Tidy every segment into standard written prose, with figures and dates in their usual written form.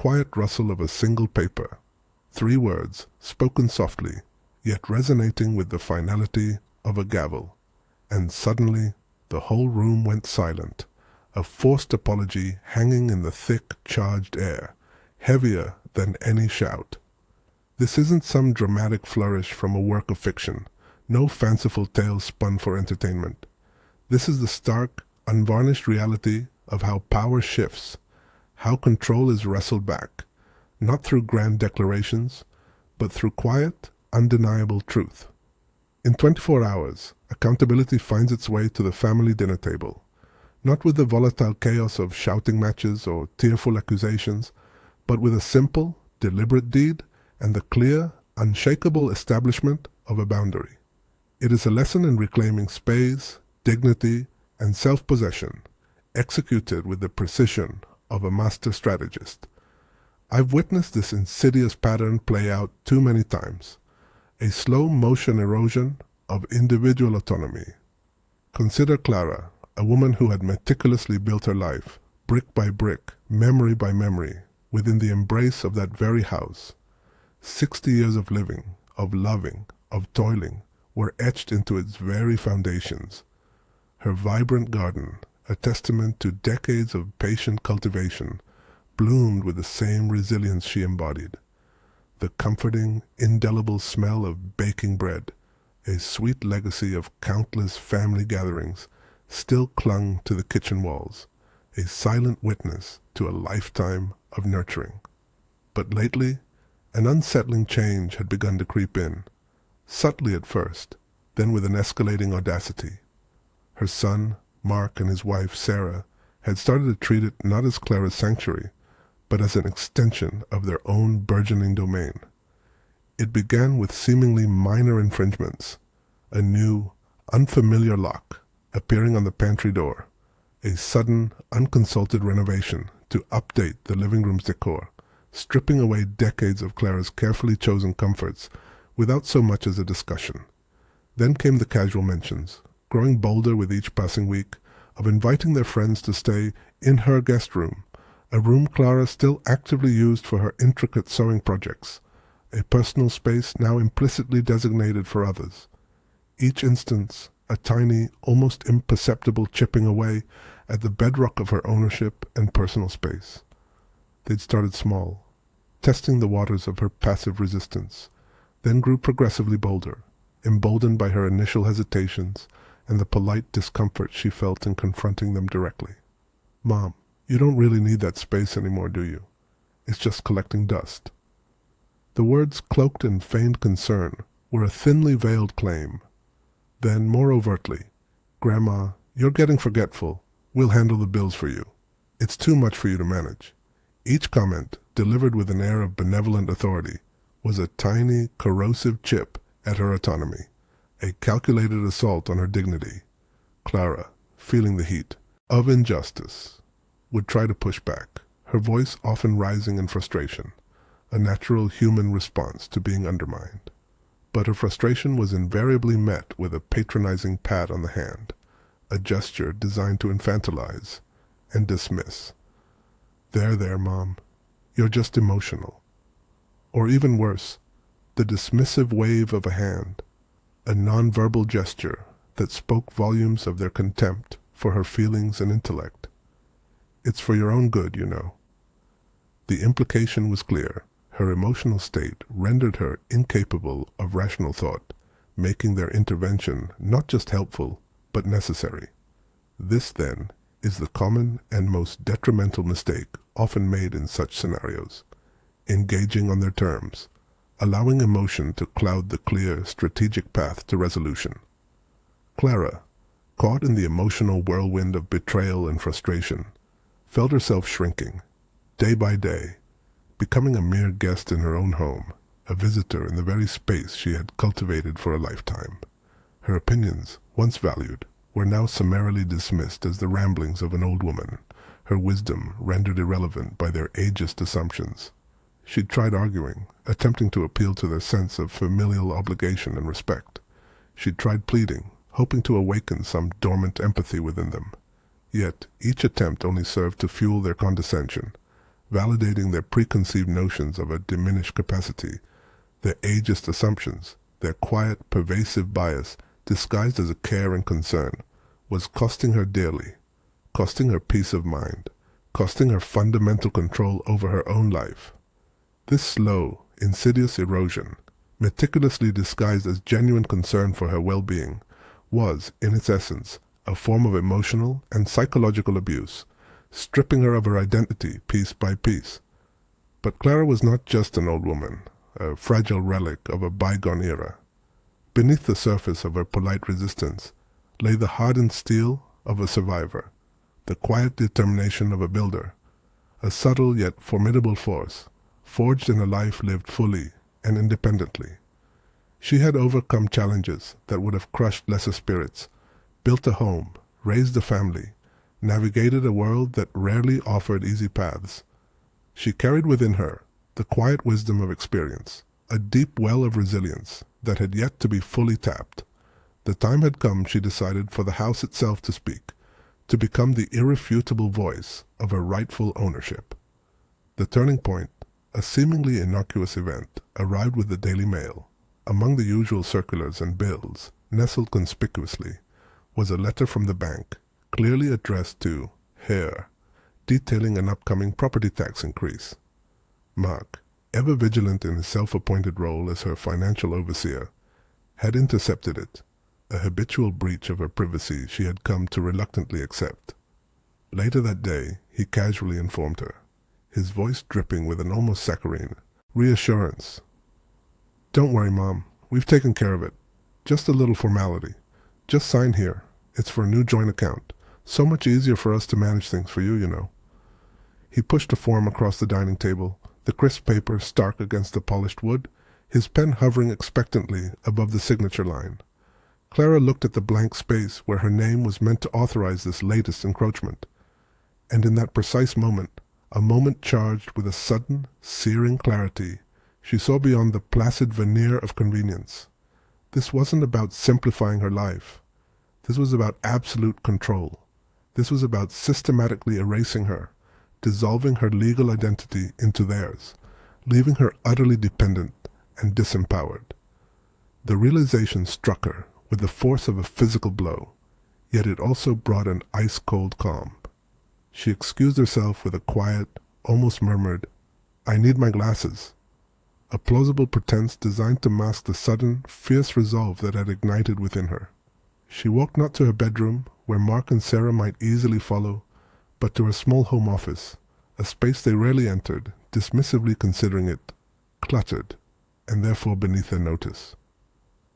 quiet rustle of a single paper. 3 words, spoken softly, yet resonating with the finality of a gavel. And suddenly, the whole room went silent, a forced apology hanging in the thick, charged air, heavier than any shout. This isn't some dramatic flourish from a work of fiction, no fanciful tale spun for entertainment. This is the stark, unvarnished reality of how power shifts, how control is wrestled back, not through grand declarations, but through quiet, undeniable truth. In 24 hours, accountability finds its way to the family dinner table, not with the volatile chaos of shouting matches or tearful accusations, but with a simple, deliberate deed and the clear, unshakable establishment of a boundary. It is a lesson in reclaiming space, dignity, and self-possession, executed with the precision of a master strategist. I've witnessed this insidious pattern play out too many times, a slow-motion erosion of individual autonomy. Consider Clara, a woman who had meticulously built her life, brick by brick, memory by memory, within the embrace of that very house. 60 years of living, of loving, of toiling, were etched into its very foundations. Her vibrant garden, a testament to decades of patient cultivation, bloomed with the same resilience she embodied. The comforting, indelible smell of baking bread, a sweet legacy of countless family gatherings, still clung to the kitchen walls, a silent witness to a lifetime of nurturing. But lately, an unsettling change had begun to creep in, subtly at first, then with an escalating audacity. Her son, Mark, and his wife, Sarah, had started to treat it not as Clara's sanctuary, but as an extension of their own burgeoning domain. It began with seemingly minor infringements, a new, unfamiliar lock appearing on the pantry door, a sudden, unconsulted renovation to update the living room's decor, stripping away decades of Clara's carefully chosen comforts without so much as a discussion. Then came the casual mentions, growing bolder with each passing week, of inviting their friends to stay in her guest room, a room Clara still actively used for her intricate sewing projects, a personal space now implicitly designated for others. Each instance, a tiny, almost imperceptible chipping away at the bedrock of her ownership and personal space. They'd started small, testing the waters of her passive resistance, then grew progressively bolder, emboldened by her initial hesitations and the polite discomfort she felt in confronting them directly. "Mom, you don't really need that space anymore, do you? It's just collecting dust." The words, cloaked in feigned concern, were a thinly veiled claim. Then, more overtly, "Grandma, you're getting forgetful. We'll handle the bills for you. It's too much for you to manage." Each comment, delivered with an air of benevolent authority, was a tiny, corrosive chip at her autonomy, a calculated assault on her dignity. Clara, feeling the heat of injustice, would try to push back, her voice often rising in frustration, a natural human response to being undermined. But her frustration was invariably met with a patronizing pat on the hand, a gesture designed to infantilize and dismiss. There, Mom. You're just emotional." Or even worse, the dismissive wave of a hand, a nonverbal gesture that spoke volumes of their contempt for her feelings and intellect. "It's for your own good, you know." The implication was clear. Her emotional state rendered her incapable of rational thought, making their intervention not just helpful, but necessary. This, then, is the common and most detrimental mistake often made in such scenarios: engaging on their terms, allowing emotion to cloud the clear, strategic path to resolution. Clara, caught in the emotional whirlwind of betrayal and frustration, felt herself shrinking, day by day, becoming a mere guest in her own home, a visitor in the very space she had cultivated for a lifetime. Her opinions, once valued, were now summarily dismissed as the ramblings of an old woman, her wisdom rendered irrelevant by their ageist assumptions. She'd tried arguing, attempting to appeal to their sense of familial obligation and respect. She'd tried pleading, hoping to awaken some dormant empathy within them. Yet each attempt only served to fuel their condescension, validating their preconceived notions of a diminished capacity, their ageist assumptions, their quiet, pervasive bias disguised as a care and concern, was costing her dearly, costing her peace of mind, costing her fundamental control over her own life. This slow, insidious erosion, meticulously disguised as genuine concern for her well-being, was, in its essence, a form of emotional and psychological abuse, stripping her of her identity piece by piece. But Clara was not just an old woman, a fragile relic of a bygone era. Beneath the surface of her polite resistance lay the hardened steel of a survivor, the quiet determination of a builder, a subtle yet formidable force, forged in a life lived fully and independently. She had overcome challenges that would have crushed lesser spirits, built a home, raised a family, navigated a world that rarely offered easy paths. She carried within her the quiet wisdom of experience, a deep well of resilience that had yet to be fully tapped. The time had come, she decided, for the house itself to speak, to become the irrefutable voice of her rightful ownership. The turning point, a seemingly innocuous event, arrived with the Daily Mail. Among the usual circulars and bills, nestled conspicuously, was a letter from the bank, clearly addressed to Hare, detailing an upcoming property tax increase. Mark, ever vigilant in his self-appointed role as her financial overseer, had intercepted it, a habitual breach of her privacy she had come to reluctantly accept. Later that day, he casually informed her, his voice dripping with an almost saccharine reassurance. "Don't worry, Mom. We've taken care of it. Just a little formality. Just sign here. It's for a new joint account. So much easier for us to manage things for you, you know." He pushed a form across the dining table, the crisp paper stark against the polished wood, his pen hovering expectantly above the signature line. Clara looked at the blank space where her name was meant to authorize this latest encroachment. And in that precise moment, a moment charged with a sudden, searing clarity, she saw beyond the placid veneer of convenience. This wasn't about simplifying her life. This was about absolute control. This was about systematically erasing her, dissolving her legal identity into theirs, leaving her utterly dependent and disempowered. The realization struck her with the force of a physical blow, yet it also brought an ice-cold calm. She excused herself with a quiet, almost murmured, "I need my glasses," a plausible pretense designed to mask the sudden, fierce resolve that had ignited within her. She walked not to her bedroom, where Mark and Sarah might easily follow, but to her small home office, a space they rarely entered, dismissively considering it cluttered, and therefore beneath their notice.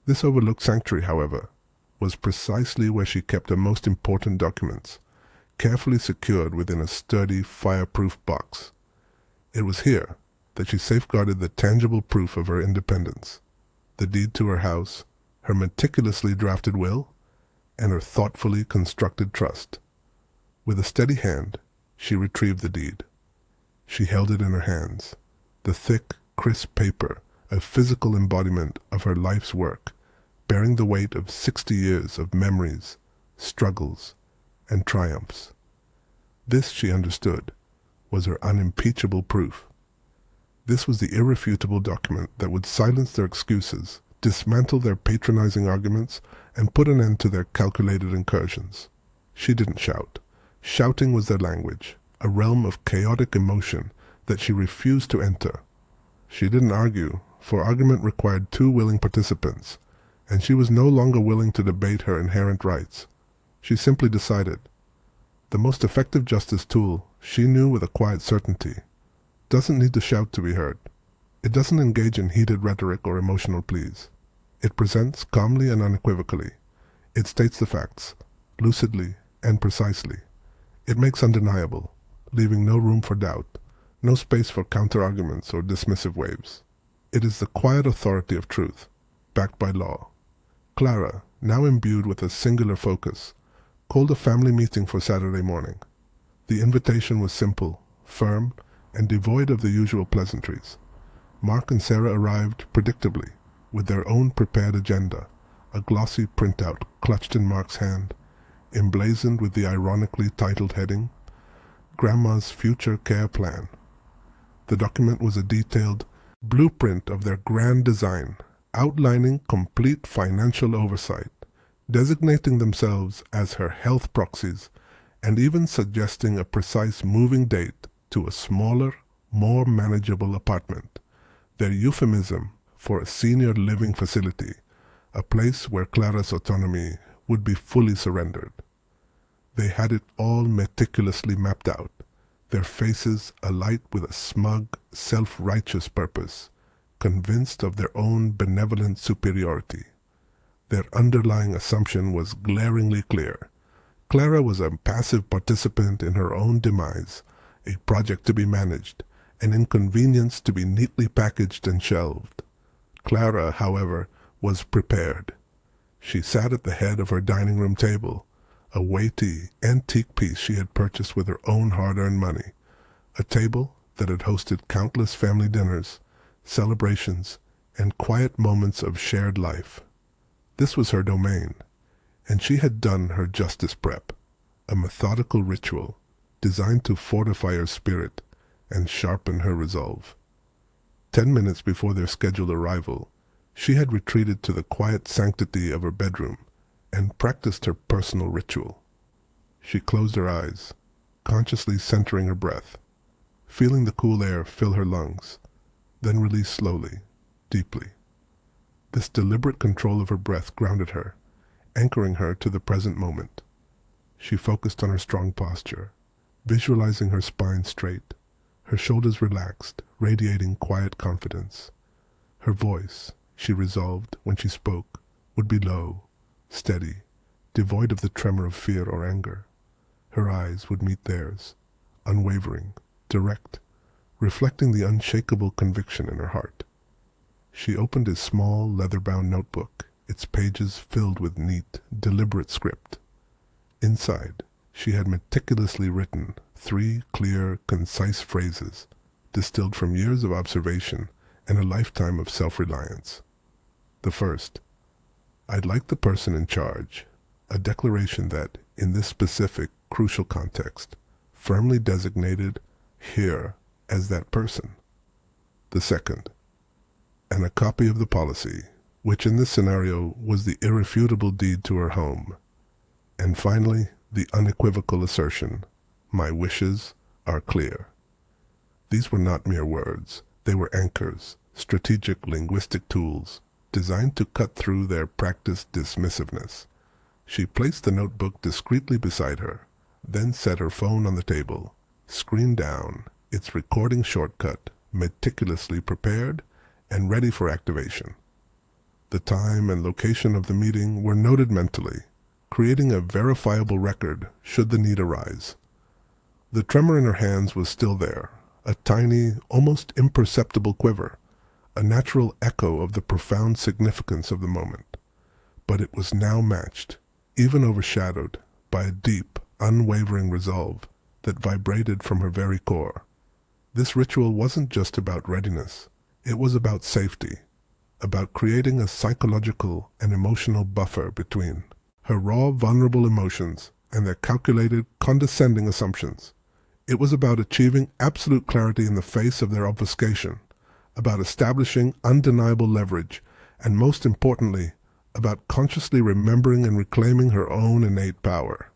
This overlooked sanctuary, however, was precisely where she kept her most important documents, carefully secured within a sturdy, fireproof box. It was here that she safeguarded the tangible proof of her independence, the deed to her house, her meticulously drafted will, and her thoughtfully constructed trust. With a steady hand, she retrieved the deed. She held it in her hands, the thick, crisp paper, a physical embodiment of her life's work, bearing the weight of 60 years of memories, struggles, and triumphs. This, she understood, was her unimpeachable proof. This was the irrefutable document that would silence their excuses, dismantle their patronizing arguments, and put an end to their calculated incursions. She didn't shout. Shouting was their language, a realm of chaotic emotion that she refused to enter. She didn't argue, for argument required two willing participants, and she was no longer willing to debate her inherent rights. She simply decided. The most effective justice tool, she knew with a quiet certainty, doesn't need to shout to be heard. It doesn't engage in heated rhetoric or emotional pleas. It presents calmly and unequivocally. It states the facts, lucidly and precisely. It makes undeniable, leaving no room for doubt, no space for counter-arguments or dismissive waves. It is the quiet authority of truth, backed by law. Clara, now imbued with a singular focus, called a family meeting for Saturday morning. The invitation was simple, firm, and devoid of the usual pleasantries. Mark and Sarah arrived predictably, with their own prepared agenda, a glossy printout clutched in Mark's hand, emblazoned with the ironically titled heading, "Grandma's Future Care Plan." The document was a detailed blueprint of their grand design, outlining complete financial oversight, designating themselves as her health proxies, and even suggesting a precise moving date to a smaller, more manageable apartment, their euphemism for a senior living facility, a place where Clara's autonomy would be fully surrendered. They had it all meticulously mapped out, their faces alight with a smug, self-righteous purpose, convinced of their own benevolent superiority. Their underlying assumption was glaringly clear. Clara was a passive participant in her own demise, a project to be managed, an inconvenience to be neatly packaged and shelved. Clara, however, was prepared. She sat at the head of her dining room table, a weighty, antique piece she had purchased with her own hard-earned money, a table that had hosted countless family dinners, celebrations, and quiet moments of shared life. This was her domain, and she had done her justice prep, a methodical ritual designed to fortify her spirit and sharpen her resolve. 10 minutes before their scheduled arrival, she had retreated to the quiet sanctity of her bedroom and practiced her personal ritual. She closed her eyes, consciously centering her breath, feeling the cool air fill her lungs, then release slowly, deeply. This deliberate control of her breath grounded her, anchoring her to the present moment. She focused on her strong posture, visualizing her spine straight, her shoulders relaxed, radiating quiet confidence. Her voice, she resolved when she spoke, would be low, steady, devoid of the tremor of fear or anger. Her eyes would meet theirs, unwavering, direct, reflecting the unshakable conviction in her heart. She opened a small, leather-bound notebook, its pages filled with neat, deliberate script. Inside, she had meticulously written 3 clear, concise phrases, distilled from years of observation and a lifetime of self-reliance. The first, "I'd like the person in charge," a declaration that, in this specific, crucial context, firmly designated here as that person. The second, and a copy of the policy, which in this scenario was the irrefutable deed to her home. And finally, the unequivocal assertion, "My wishes are clear." These were not mere words. They were anchors, strategic linguistic tools, designed to cut through their practiced dismissiveness. She placed the notebook discreetly beside her, then set her phone on the table, screen down, its recording shortcut meticulously prepared and ready for activation. The time and location of the meeting were noted mentally, creating a verifiable record should the need arise. The tremor in her hands was still there, a tiny, almost imperceptible quiver, a natural echo of the profound significance of the moment. But it was now matched, even overshadowed, by a deep, unwavering resolve that vibrated from her very core. This ritual wasn't just about readiness. It was about safety, about creating a psychological and emotional buffer between her raw, vulnerable emotions and their calculated, condescending assumptions. It was about achieving absolute clarity in the face of their obfuscation, about establishing undeniable leverage, and most importantly, about consciously remembering and reclaiming her own innate power.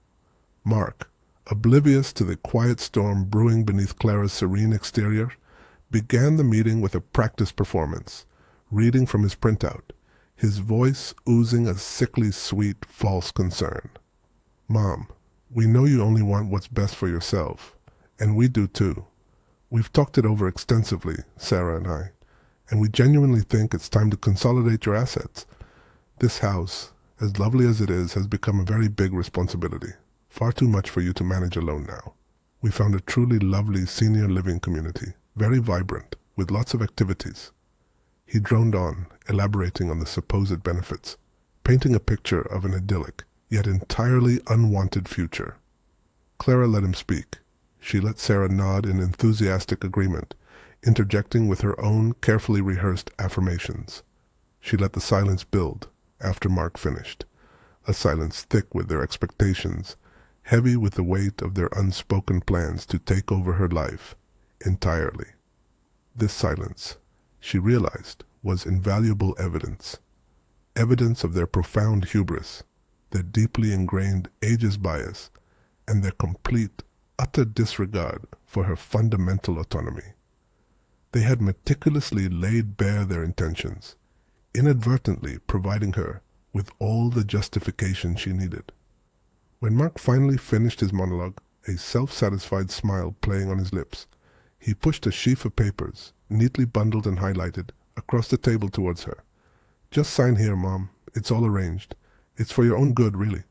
Mark, oblivious to the quiet storm brewing beneath Clara's serene exterior, began the meeting with a practice performance, reading from his printout, his voice oozing a sickly sweet, false concern. "Mom, we know you only want what's best for yourself, and we do too. We've talked it over extensively, Sarah and I, and we genuinely think it's time to consolidate your assets. This house, as lovely as it is, has become a very big responsibility, far too much for you to manage alone now. We found a truly lovely senior living community, very vibrant, with lots of activities." He droned on, elaborating on the supposed benefits, painting a picture of an idyllic, yet entirely unwanted future. Clara let him speak. She let Sarah nod in enthusiastic agreement, interjecting with her own carefully rehearsed affirmations. She let the silence build after Mark finished, a silence thick with their expectations, heavy with the weight of their unspoken plans to take over her life entirely. This silence, she realized, was invaluable evidence. Evidence of their profound hubris, their deeply ingrained ageist bias, and their complete, utter disregard for her fundamental autonomy. They had meticulously laid bare their intentions, inadvertently providing her with all the justification she needed. When Mark finally finished his monologue, a self-satisfied smile playing on his lips, he pushed a sheaf of papers, neatly bundled and highlighted, across the table towards her. "Just sign here, Mom. It's all arranged. It's for your own good, really."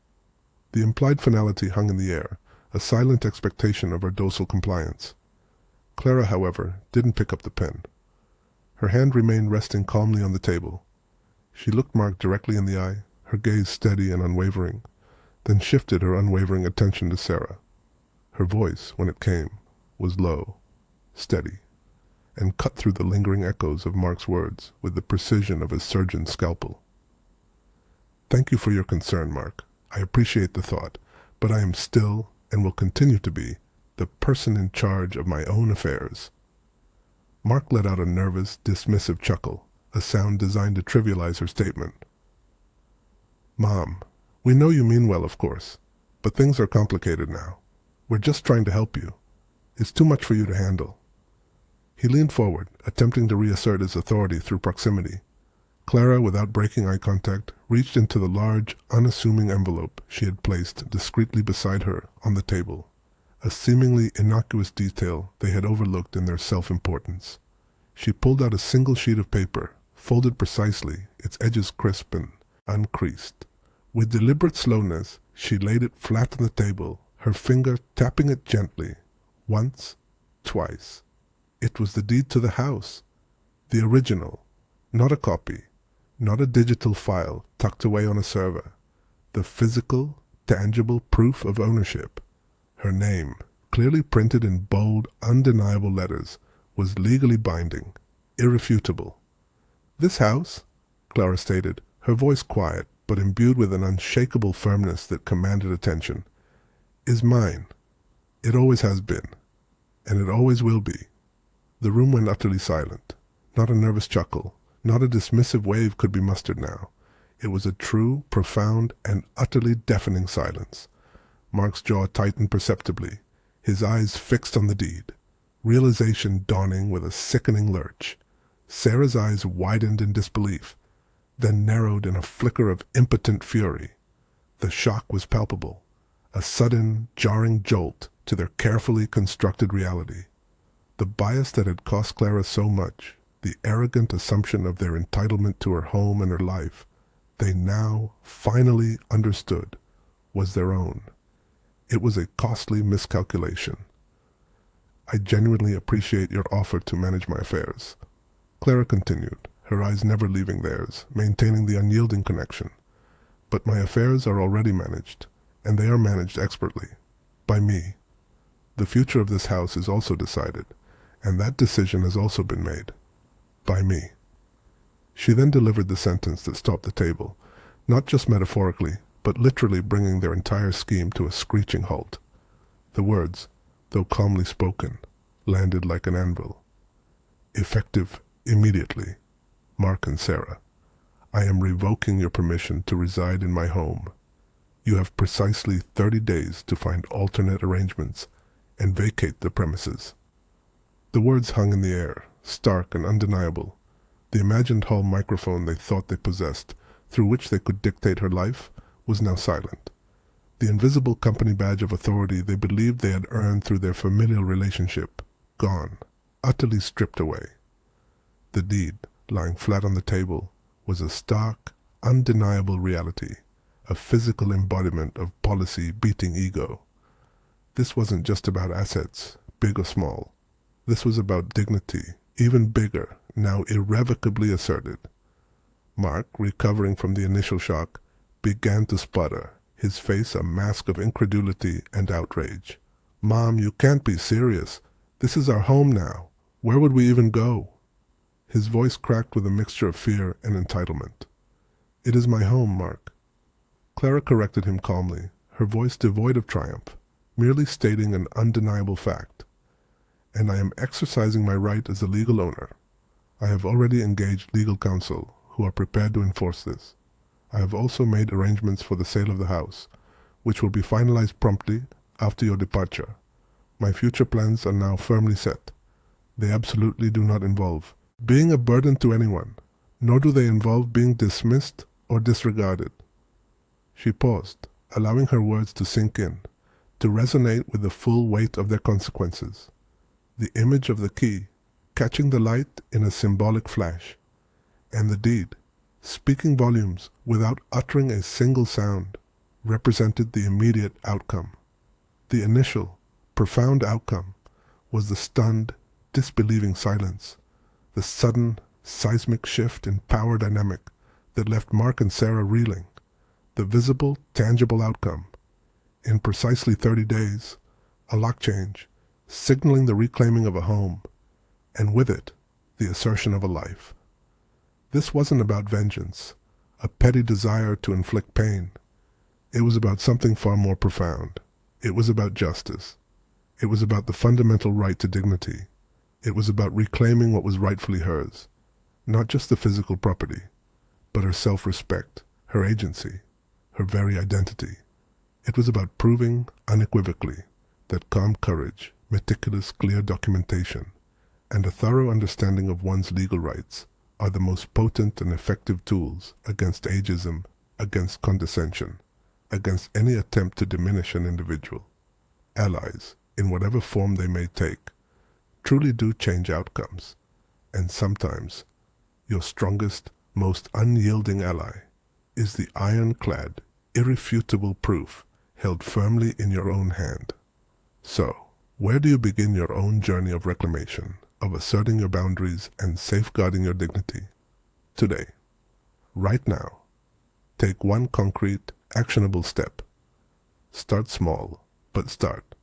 The implied finality hung in the air, a silent expectation of her docile compliance. Clara, however, didn't pick up the pen. Her hand remained resting calmly on the table. She looked Mark directly in the eye, her gaze steady and unwavering, then shifted her unwavering attention to Sarah. Her voice, when it came, was low, steady, and cut through the lingering echoes of Mark's words with the precision of a surgeon's scalpel. "Thank you for your concern, Mark. I appreciate the thought, but I am still, and will continue to be, the person in charge of my own affairs." Mark let out a nervous, dismissive chuckle, a sound designed to trivialize her statement. "Mom, we know you mean well, of course, but things are complicated now. We're just trying to help you. It's too much for you to handle." He leaned forward, attempting to reassert his authority through proximity. Clara, without breaking eye contact, reached into the large, unassuming envelope she had placed discreetly beside her on the table, a seemingly innocuous detail they had overlooked in their self-importance. She pulled out a single sheet of paper, folded precisely, its edges crisp and uncreased. With deliberate slowness, she laid it flat on the table, her finger tapping it gently, once, twice. It was the deed to the house, the original, not a copy, not a digital file tucked away on a server. The physical, tangible proof of ownership. Her name, clearly printed in bold, undeniable letters, was legally binding, irrefutable. "This house," Clara stated, her voice quiet but imbued with an unshakable firmness that commanded attention, "is mine. It always has been, and it always will be." The room went utterly silent. Not a nervous chuckle, not a dismissive wave could be mustered now. It was a true, profound, and utterly deafening silence. Mark's jaw tightened perceptibly, his eyes fixed on the deed, realization dawning with a sickening lurch. Sarah's eyes widened in disbelief, then narrowed in a flicker of impotent fury. The shock was palpable, a sudden, jarring jolt to their carefully constructed reality. The bias that had cost Clara so much, the arrogant assumption of their entitlement to her home and her life, they now finally understood, was their own. It was a costly miscalculation. "I genuinely appreciate your offer to manage my affairs," Clara continued, her eyes never leaving theirs, maintaining the unyielding connection. "But my affairs are already managed, and they are managed expertly. By me. The future of this house is also decided, and that decision has also been made. By me." She then delivered the sentence that stopped the table, not just metaphorically, but literally bringing their entire scheme to a screeching halt. The words, though calmly spoken, landed like an anvil. "Effective immediately, Mark and Sarah, I am revoking your permission to reside in my home. You have precisely 30 days to find alternate arrangements and vacate the premises." The words hung in the air, stark and undeniable. The imagined hall microphone they thought they possessed, through which they could dictate her life, was now silent. The invisible company badge of authority they believed they had earned through their familial relationship, gone, utterly stripped away. The deed, lying flat on the table, was a stark, undeniable reality, a physical embodiment of policy beating ego. This wasn't just about assets, big or small. This was about dignity, even bigger, now irrevocably asserted. Mark, recovering from the initial shock, began to sputter, his face a mask of incredulity and outrage. "Mom, you can't be serious. This is our home now. Where would we even go?" His voice cracked with a mixture of fear and entitlement. "It is my home, Mark." Clara corrected him calmly, her voice devoid of triumph, merely stating an undeniable fact. and I am exercising my right as a legal owner. I have already engaged legal counsel who are prepared to enforce this. I have also made arrangements for the sale of the house, which will be finalized promptly after your departure. My future plans are now firmly set. They absolutely do not involve being a burden to anyone, nor do they involve being dismissed or disregarded. She paused, allowing her words to sink in, to resonate with the full weight of their consequences. The image of the key, catching the light in a symbolic flash, and the deed, speaking volumes without uttering a single sound, represented the immediate outcome. The initial, profound outcome was the stunned, disbelieving silence, the sudden, seismic shift in power dynamic that left Mark and Sarah reeling. The visible, tangible outcome. In precisely 30 days, a lock change, signaling the reclaiming of a home, and with it, the assertion of a life. This wasn't about vengeance, a petty desire to inflict pain. It was about something far more profound. It was about justice. It was about the fundamental right to dignity. It was about reclaiming what was rightfully hers, not just the physical property, but her self-respect, her agency, her very identity. It was about proving unequivocally that calm courage, meticulous, clear documentation, and a thorough understanding of one's legal rights are the most potent and effective tools against ageism, against condescension, against any attempt to diminish an individual. Allies, in whatever form they may take, truly do change outcomes, and sometimes your strongest, most unyielding ally is the ironclad, irrefutable proof held firmly in your own hand. So, where do you begin your own journey of reclamation, of asserting your boundaries and safeguarding your dignity? Today, right now, take one concrete, actionable step. Start small, but start.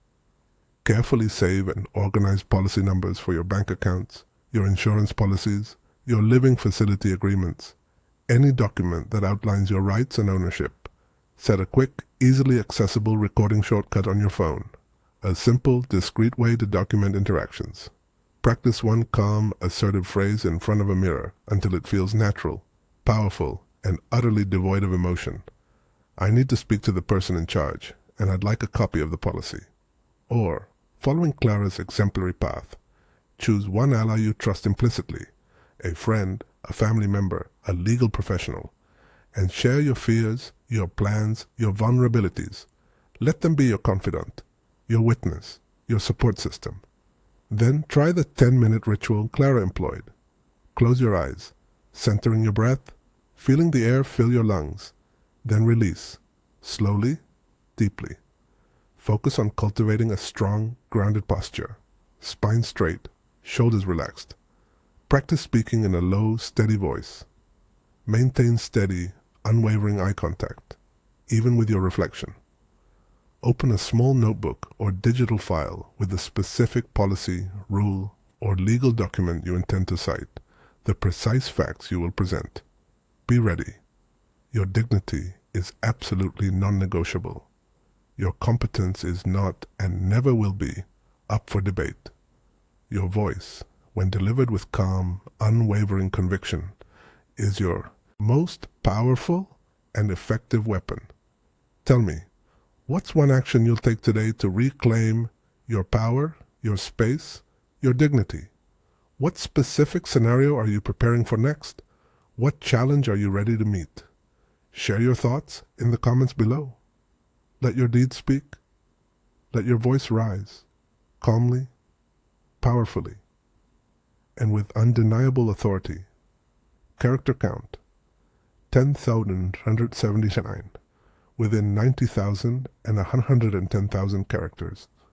Carefully save and organize policy numbers for your bank accounts, your insurance policies, your living facility agreements, any document that outlines your rights and ownership. Set a quick, easily accessible recording shortcut on your phone. A simple, discreet way to document interactions. Practice one calm, assertive phrase in front of a mirror until it feels natural, powerful, and utterly devoid of emotion. I need to speak to the person in charge, and I'd like a copy of the policy. Or, following Clara's exemplary path, choose one ally you trust implicitly, a friend, a family member, a legal professional, and share your fears, your plans, your vulnerabilities. Let them be your confidant, your witness, your support system. Then try the 10-minute ritual Clara employed. Close your eyes, centering your breath, feeling the air fill your lungs. Then release, slowly, deeply. Focus on cultivating a strong, grounded posture, spine straight, shoulders relaxed. Practice speaking in a low, steady voice. Maintain steady, unwavering eye contact, even with your reflection. Open a small notebook or digital file with the specific policy, rule, or legal document you intend to cite, the precise facts you will present. Be ready. Your dignity is absolutely non-negotiable. Your competence is not and never will be up for debate. Your voice, when delivered with calm, unwavering conviction, is your most powerful and effective weapon. Tell me, what's one action you'll take today to reclaim your power, your space, your dignity? What specific scenario are you preparing for next? What challenge are you ready to meet? Share your thoughts in the comments below. Let your deeds speak. Let your voice rise, calmly, powerfully, and with undeniable authority. Character count, 10,179, within 90,000 and 110,000 characters.